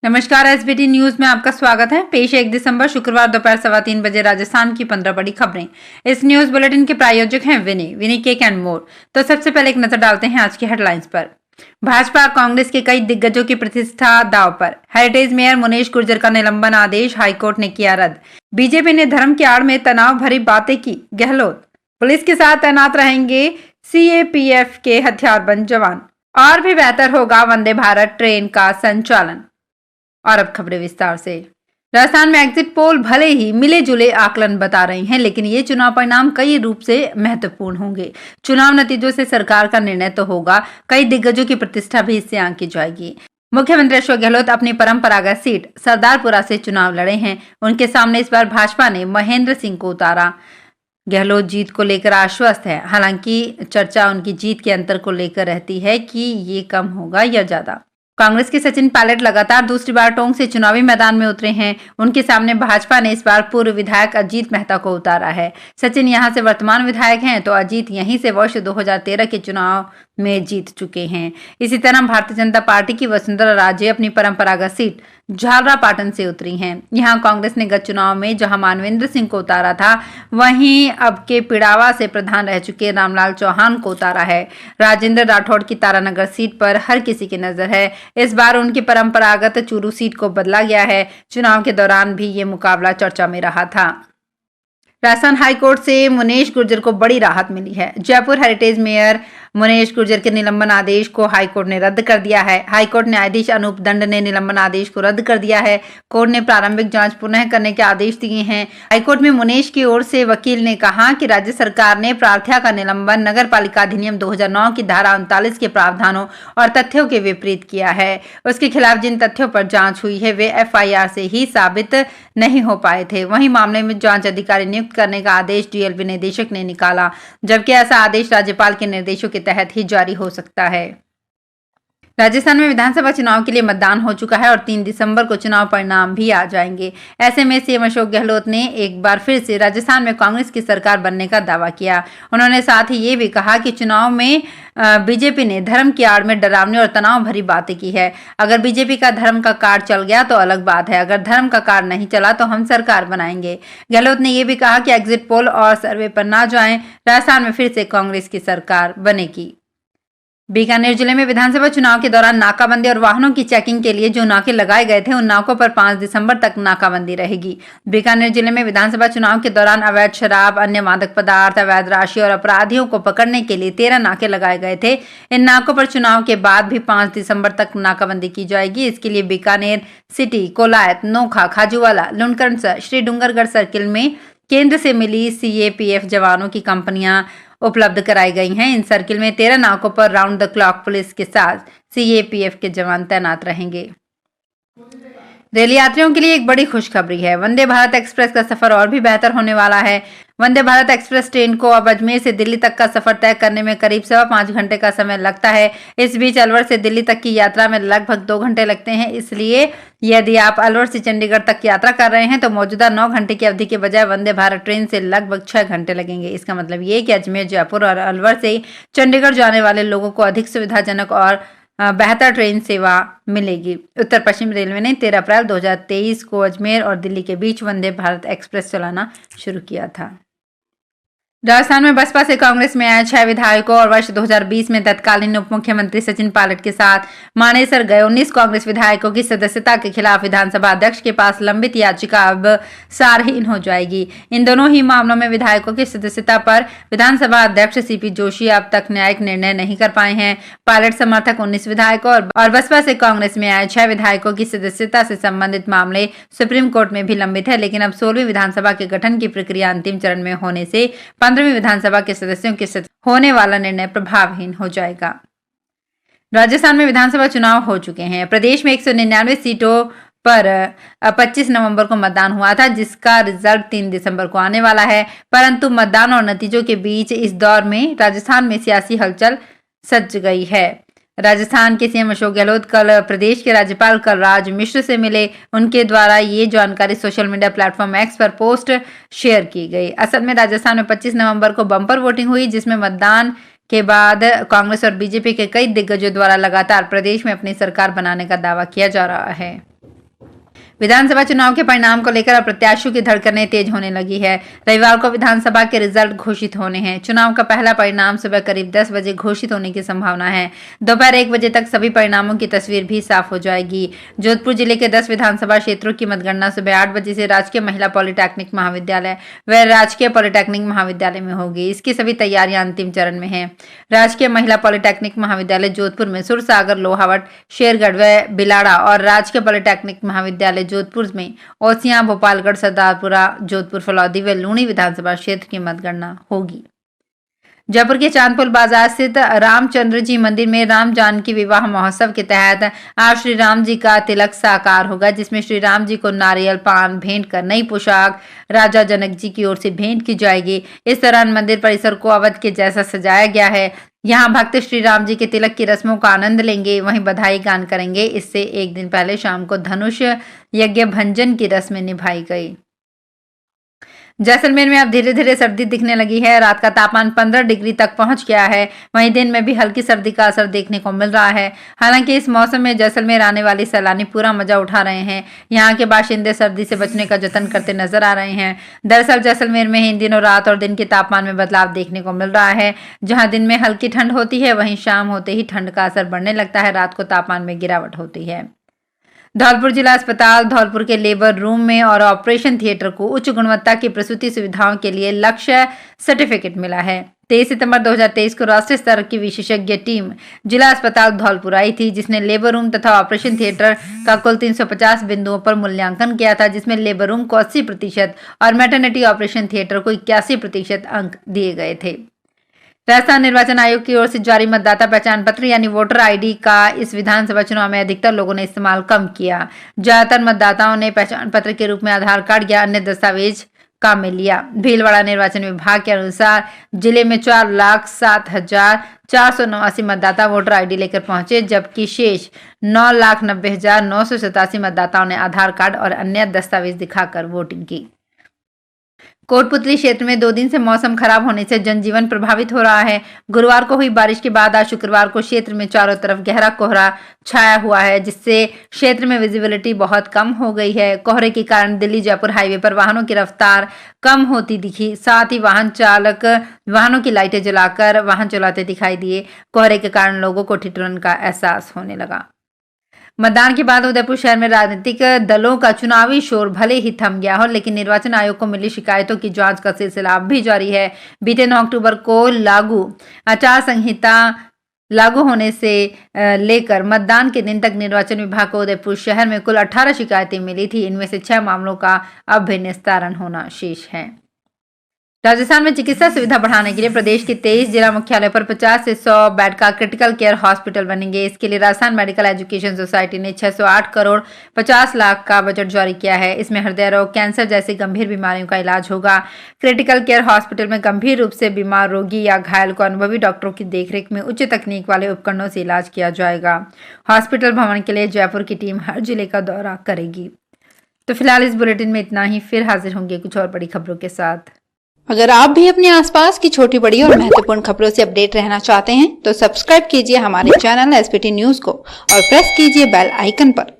नमस्कार, SBT news में आपका स्वागत है। पेश है 1 दिसंबर शुक्रवार दोपहर 3:15 बजे राजस्थान की 15 बड़ी खबरें। इस न्यूज बुलेटिन के प्रायोजक हैं विनी केक एंड मोर। तो सबसे पहले एक नजर डालते हैं आज की हेडलाइंस पर। भाजपा कांग्रेस के कई दिग्गजों की प्रतिष्ठा दांव पर। हेरिटेज मेयर मुनेश गुर्जर का निलंबन आदेश हाईकोर्ट ने किया रद्द। बीजेपी ने धर्म की आड़ में तनाव भरी बातें की, गहलोत। पुलिस के साथ तैनात रहेंगे सीएपीएफ के हथियारबंद जवान। और भी बेहतर होगा वंदे भारत ट्रेन का संचालन। और अब खबरें विस्तार से। राजस्थान में एग्जिट पोल भले ही मिले जुले आकलन बता रहे हैं, लेकिन ये चुनाव परिणाम कई रूप से महत्वपूर्ण होंगे। चुनाव नतीजों से सरकार का निर्णय तो होगा, कई दिग्गजों की प्रतिष्ठा भी इससे आंकी जाएगी। मुख्यमंत्री अशोक गहलोत अपनी परंपरागत सीट सरदारपुरा से चुनाव लड़े हैं। उनके सामने इस बार भाजपा ने महेंद्र सिंह को उतारा। गहलोत जीत को लेकर आश्वस्त है, हालांकि चर्चा उनकी जीत के अंतर को लेकर रहती है कि ये कम होगा या ज्यादा। कांग्रेस के सचिन पायलट लगातार दूसरी बार टोंक से चुनावी मैदान में उतरे हैं। उनके सामने भाजपा ने इस बार पूर्व विधायक अजीत मेहता को उतारा है। सचिन यहां से वर्तमान विधायक हैं, तो अजीत यहीं से वर्ष 2013 के चुनाव में जीत चुके हैं। इसी तरह भारतीय जनता पार्टी की वसुंधरा राजे अपनी परंपरागत सीट झालरापाटन से उतरी हैं। यहां कांग्रेस ने गत चुनाव में जहां मानवेंद्र सिंह को उतारा था, वहीं अब के पिड़ावा से प्रधान रह चुके रामलाल चौहान को उतारा है। राजेंद्र राठौड़ की तारानगर सीट पर हर किसी की नजर है। इस बार उनकी परंपरागत चूरू सीट को बदला गया है। चुनाव के दौरान भी ये मुकाबला चर्चा में रहा था। राजस्थान हाईकोर्ट से मुनेश गुर्जर को बड़ी राहत मिली है। जयपुर हेरिटेज मेयर मुनेश गुर्जर के निलंबन आदेश को हाईकोर्ट ने रद्द कर दिया है। हाईकोर्ट न्यायाधीश अनूप दंड ने निलंबन आदेश को रद्द कर दिया है। कोर्ट ने प्रारंभिक जांच पुनः करने के आदेश दिए हैं। हाईकोर्ट में मुनेश की ओर से वकील ने कहा कि राज्य सरकार ने प्रार्थना का निलंबन नगर पालिका अधिनियम 2009 की धारा 39 के प्रावधानों और तथ्यों के विपरीत किया है। उसके खिलाफ जिन तथ्यों पर जांच हुई है वे एफआईआर से ही साबित नहीं हो पाए थे। वहीं मामले में जांच अधिकारी नियुक्त करने का आदेश डीएलपी निदेशक ने निकाला, जबकि ऐसा आदेश राज्यपाल के निर्देशों के तहत ही जारी हो सकता है। राजस्थान में विधानसभा चुनाव के लिए मतदान हो चुका है और 3 दिसंबर को चुनाव परिणाम भी आ जाएंगे। ऐसे में सीएम अशोक गहलोत ने एक बार फिर से राजस्थान में कांग्रेस की सरकार बनने का दावा किया। उन्होंने साथ ही ये भी कहा कि चुनाव में बीजेपी ने धर्म की आड़ में डरावनी और तनाव भरी बातें की है। अगर बीजेपी का धर्म का कार्ड चल गया तो अलग बात है, अगर धर्म का कार्ड नहीं चला तो हम सरकार बनाएंगे। गहलोत ने यह भी कहा कि एग्जिट पोल और सर्वे पर ना जाएं, राजस्थान में फिर से कांग्रेस की सरकार बनेगी। बीकानेर जिले में विधानसभा चुनाव के दौरान नाकाबंदी और वाहनों की चेकिंग के लिए जो नाके लगाए गए थे, उन नाकों पर 5 दिसंबर तक नाकाबंदी रहेगी। बीकानेर जिले में विधानसभा चुनाव के दौरान अवैध शराब, अन्य मादक पदार्थ, अवैध राशि और अपराधियों को पकड़ने के लिए 13 नाके लगाए गए थे। इन नाकों पर चुनाव के बाद भी 5 दिसंबर तक नाकाबंदी की जाएगी। इसके लिए बीकानेर सिटी, कोलायत, नोखा, खाजूवाला, लुंडकरनसर, श्री डूंगरगढ़ सर्किल में केंद्र से मिली सीएपीएफ जवानों की कंपनियां उपलब्ध कराई गई हैं। इन सर्किल में 13 नाकों पर राउंड द क्लॉक पुलिस के साथ सीएपीएफ के जवान तैनात रहेंगे। रेल यात्रियों के लिए एक बड़ी खुशखबरी है। वंदे भारत एक्सप्रेस का सफर और भी बेहतर होने वाला है। वंदे भारत एक्सप्रेस ट्रेन को अब अजमेर से दिल्ली तक का सफर तय करने में करीब 5.25 घंटे का समय लगता है। इस बीच अलवर से दिल्ली तक की यात्रा में लगभग 2 घंटे लगते हैं। इसलिए यदि आप अलवर से चंडीगढ़ तक यात्रा कर रहे हैं तो मौजूदा 9 घंटे की अवधि के बजाय वंदे भारत ट्रेन से लगभग 6 घंटे लगेंगे। इसका मतलब ये कि अजमेर, जयपुर और अलवर से चंडीगढ़ जाने वाले लोगों को अधिक सुविधाजनक और बेहतर ट्रेन सेवा मिलेगी। उत्तर पश्चिम रेलवे ने 13 अप्रैल 2023 को अजमेर और दिल्ली के बीच वंदे भारत एक्सप्रेस चलाना शुरू किया था। राजस्थान में बसपा से कांग्रेस में आए 6 विधायकों और वर्ष 2020 में तत्कालीन उप मुख्यमंत्री सचिन पायलट के साथ मानेसर गए 19 कांग्रेस विधायकों की सदस्यता के खिलाफ विधानसभा अध्यक्ष के पास लंबित याचिका अब सारहीन हो जाएगी। इन दोनों ही मामलों में विधायकों की सदस्यता पर विधानसभा अध्यक्ष सीपी जोशी अब तक न्यायिक निर्णय नहीं कर पाए हैं। पायलट समर्थक 19 विधायकों और बसपा से कांग्रेस में आए 6 विधायकों की सदस्यता से संबंधित मामले सुप्रीम कोर्ट में भी लंबित है, लेकिन अब 16वीं विधानसभा के गठन की प्रक्रिया अंतिम चरण में होने से 15वीं विधानसभा के सदस्यों के साथ होने वाला निर्णय प्रभावहीन हो जाएगा। राजस्थान में विधानसभा चुनाव हो चुके हैं। प्रदेश में 199 सीटों पर 25 नवंबर को मतदान हुआ था, जिसका रिजल्ट 3 दिसंबर को आने वाला है। परंतु मतदान और नतीजों के बीच इस दौर में राजस्थान में सियासी हलचल सज गई है। राजस्थान के सीएम अशोक गहलोत कल प्रदेश के राज्यपाल कलराज मिश्र से मिले। उनके द्वारा ये जानकारी सोशल मीडिया प्लेटफॉर्म एक्स पर पोस्ट शेयर की गई। असल में राजस्थान में 25 नवंबर को बम्पर वोटिंग हुई, जिसमें मतदान के बाद कांग्रेस और बीजेपी के कई दिग्गजों द्वारा लगातार प्रदेश में अपनी सरकार बनाने का दावा किया जा रहा है। विधानसभा चुनाव के परिणाम को लेकर अब प्रत्याशियों की धड़कनें तेज होने लगी है। रविवार को विधानसभा के रिजल्ट घोषित होने हैं। चुनाव का पहला परिणाम सुबह करीब 10 बजे घोषित होने की संभावना है। दोपहर 1 बजे तक सभी परिणामों की तस्वीर भी साफ हो जाएगी। जोधपुर जिले के 10 विधानसभा क्षेत्रों की मतगणना सुबह 8 बजे से राजकीय महिला पॉलिटेक्निक महाविद्यालय व राजकीय पॉलिटेक्निक महाविद्यालय में होगी। इसकी सभी तैयारियां अंतिम चरण में है। राजकीय महिला पॉलिटेक्निक महाविद्यालय जोधपुर में सुरसागर, लोहावट, शेरगढ़ व बिलाड़ा और राजकीय पॉलिटेक्निक महाविद्यालय जोधपुर में ओसियां, भोपालगढ़, सरदारपुरा, जोधपुर, फलौदी व लूणी विधानसभा क्षेत्र की मतगणना होगी। जयपुर के चांदपुर बाजार स्थित रामचंद्र जी मंदिर में राम जानकी विवाह महोत्सव के तहत आज श्री राम जी का तिलक साकार होगा, जिसमें श्री राम जी को नारियल, पान भेंट कर नई पोशाक राजा जनक जी की ओर से भेंट की जाएगी। इस दौरान मंदिर परिसर को अवध के जैसा सजाया गया है। यहाँ भक्त श्री राम जी के तिलक की रस्मों का आनंद लेंगे, वहीं बधाई गान करेंगे। इससे एक दिन पहले शाम को धनुष यज्ञ भंजन की रस्में निभाई गई। जैसलमेर में अब धीरे धीरे सर्दी दिखने लगी है। रात का तापमान 15 डिग्री तक पहुंच गया है। वहीं दिन में भी हल्की सर्दी का असर देखने को मिल रहा है। हालांकि इस मौसम में जैसलमेर आने वाले सैलानी पूरा मजा उठा रहे हैं। यहाँ के बाशिंदे सर्दी से बचने का जतन करते नजर आ रहे हैं। दरअसल जैसलमेर में इन दिनों रात और दिन के तापमान में बदलाव देखने को मिल रहा है। जहाँ दिन में हल्की ठंड होती है, वहीं शाम होते ही ठंड का असर बढ़ने लगता है। रात को तापमान में गिरावट होती है। धौलपुर जिला अस्पताल धौलपुर के लेबर रूम में और ऑपरेशन थिएटर को उच्च गुणवत्ता की प्रसूति सुविधाओं के लिए लक्ष्य सर्टिफिकेट मिला है। 23 सितंबर 2023 को राष्ट्रीय स्तर की विशेषज्ञ टीम जिला अस्पताल धौलपुर आई थी, जिसने लेबर रूम तथा ऑपरेशन थिएटर का कुल 350 बिंदुओं पर मूल्यांकन किया था, जिसमें लेबर रूम को 80% और मैटरनिटी ऑपरेशन थिएटर को 81% अंक दिए गए थे। राजस्थान निर्वाचन आयोग की ओर से जारी मतदाता पहचान पत्र यानी वोटर आईडी का इस विधानसभा चुनाव में अधिकतर लोगों ने इस्तेमाल कम किया। ज्यादातर मतदाताओं ने पहचान पत्र के रूप में आधार कार्ड या अन्य दस्तावेज काम में लिया। भीलवाड़ा निर्वाचन विभाग के अनुसार जिले में 4,07,489 मतदाता वोटर आईडी लेकर पहुंचे, जबकि शेष 9,90,987 मतदाताओं ने आधार कार्ड और अन्य दस्तावेज दिखाकर वोटिंग की। कोटपुतली क्षेत्र में 2 दिन से मौसम खराब होने से जनजीवन प्रभावित हो रहा है। गुरुवार को हुई बारिश के बाद आज शुक्रवार को क्षेत्र में चारों तरफ गहरा कोहरा छाया हुआ है, जिससे क्षेत्र में विजिबिलिटी बहुत कम हो गई है। कोहरे के कारण दिल्ली जयपुर हाईवे पर वाहनों की रफ्तार कम होती दिखी। साथ ही वाहन चालक वाहनों की लाइटें जलाकर वाहन चलाते दिखाई दिए। कोहरे के कारण लोगों को ठिठुरन का एहसास होने लगा। मतदान के बाद उदयपुर शहर में राजनीतिक दलों का चुनावी शोर भले ही थम गया हो, लेकिन निर्वाचन आयोग को मिली शिकायतों की जांच का सिलसिला अब भी जारी है। बीते 9 अक्टूबर को लागू आचार संहिता लागू होने से लेकर मतदान के दिन तक निर्वाचन विभाग को उदयपुर शहर में कुल 18 शिकायतें मिली थी। इनमें से 6 मामलों का अब भी निस्तारण होना शेष है। राजस्थान में चिकित्सा सुविधा बढ़ाने के लिए प्रदेश के 23 जिला मुख्यालय पर 50 से 100 बेड का क्रिटिकल केयर हॉस्पिटल बनेंगे। इसके लिए राजस्थान मेडिकल एजुकेशन सोसाइटी ने 608 करोड़ 50 लाख का बजट जारी किया है। इसमें हृदय रोग, कैंसर जैसी गंभीर बीमारियों का इलाज होगा। क्रिटिकल केयर हॉस्पिटल में गंभीर रूप से बीमार रोगी या घायल को अनुभवी डॉक्टरों की देखरेख में उच्च तकनीक वाले उपकरणों से इलाज किया जाएगा। हॉस्पिटल भवन के लिए जयपुर की टीम हर जिले का दौरा करेगी। तो फिलहाल इस बुलेटिन में इतना ही। फिर हाजिर होंगे कुछ और बड़ी खबरों के साथ। अगर आप भी अपने आसपास की छोटी बड़ी और महत्वपूर्ण खबरों से अपडेट रहना चाहते हैं तो सब्सक्राइब कीजिए हमारे चैनल एसपीटी न्यूज को और प्रेस कीजिए बेल आइकन पर।